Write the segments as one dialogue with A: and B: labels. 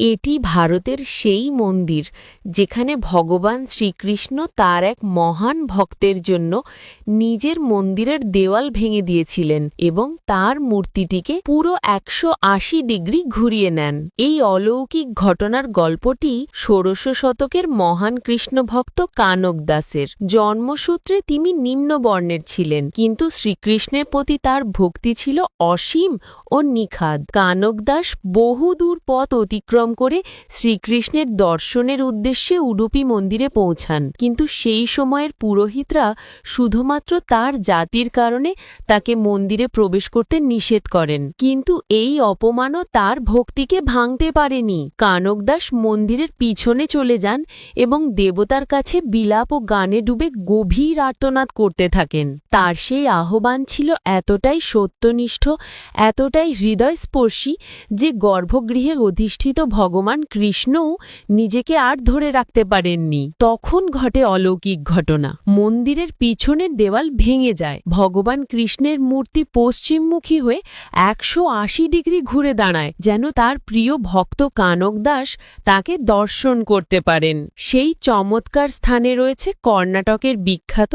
A: এটি ভারতের সেই মন্দির যেখানে ভগবান শ্রীকৃষ্ণ তার এক মহান ভক্তের জন্য নিজের মন্দিরের দেওয়াল ভেঙে দিয়েছিলেন এবং তার মূর্তিটিকে পুরো ১৮০ ডিগ্রি ঘুরিয়ে নেন। এই অলৌকিক ঘটনার গল্পটি ষোড়শ শতকের মহান কৃষ্ণভক্ত কানক দাসের। জন্মসূত্রে তিনি নিম্ন বর্ণের ছিলেন, কিন্তু শ্রীকৃষ্ণের প্রতি তার ভক্তি ছিল অসীম ও নিখাদ। কানক দাস বহুদূর পথ অতিক্রম করে শ্রীকৃষ্ণের দর্শনের উদ্দেশ্যে উডুপি মন্দিরে পৌঁছান, কিন্তু সেই সময়ের পুরোহিতরা শুধুমাত্র তার জাতির কারণে তাকে মন্দিরে প্রবেশ করতে নিষেধ করেন। কিন্তু এই অপমানও তার ভক্তিকে ভাঙতে পারেনি। কানক দাস মন্দিরের পিছনে চলে যান এবং দেবতার কাছে বিলাপ ও গানে ডুবে গভীর আর্তনাদ করতে থাকেন। তার সেই আহ্বান ছিল এতটাই সত্যনিষ্ঠ, এতটাই হৃদয়স্পর্শী যে গর্ভগৃহে অধিষ্ঠিত ভগবান কৃষ্ণও নিজেকে আর ধরে রাখতে পারেননি। তখন ঘটে অলৌকিক ঘটনা। মন্দিরের পিছনের দেওয়াল ভেঙে যায়। ভগবান কৃষ্ণের মূর্তি পশ্চিমমুখী হয়ে ১৮০ ডিগ্রি ঘুরে দাঁড়ায়, যেন তার প্রিয় ভক্ত কানক দাস তাকে দর্শন করতে পারেন। সেই চমৎকার স্থানে রয়েছে কর্ণাটকের বিখ্যাত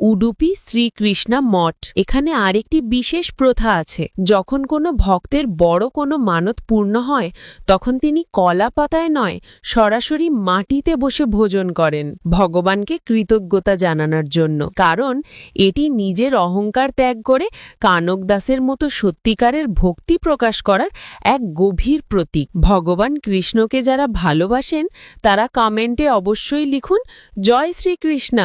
A: উডুপি শ্রীকৃষ্ণা মঠ। এখানে আরেকটি বিশেষ প্রথা আছে। যখন কোনো ভক্তের বড় কোনো মানত পূর্ণ হয়, তখন তিনি কলা পাতায় নয়, সরাসরি মাটিতে বসে ভোজন করেন, ভগবানকে কৃতজ্ঞতা জানানোর জন্য। কারণ এটি নিজের অহংকার ত্যাগ করে কানক দাসের মতো সত্যিকারের ভক্তি প্রকাশ করার এক গভীর প্রতীক। ভগবান কৃষ্ণকে যারা ভালোবাসেন তারা কমেন্টে অবশ্যই লিখুন, জয় শ্রীকৃষ্ণ।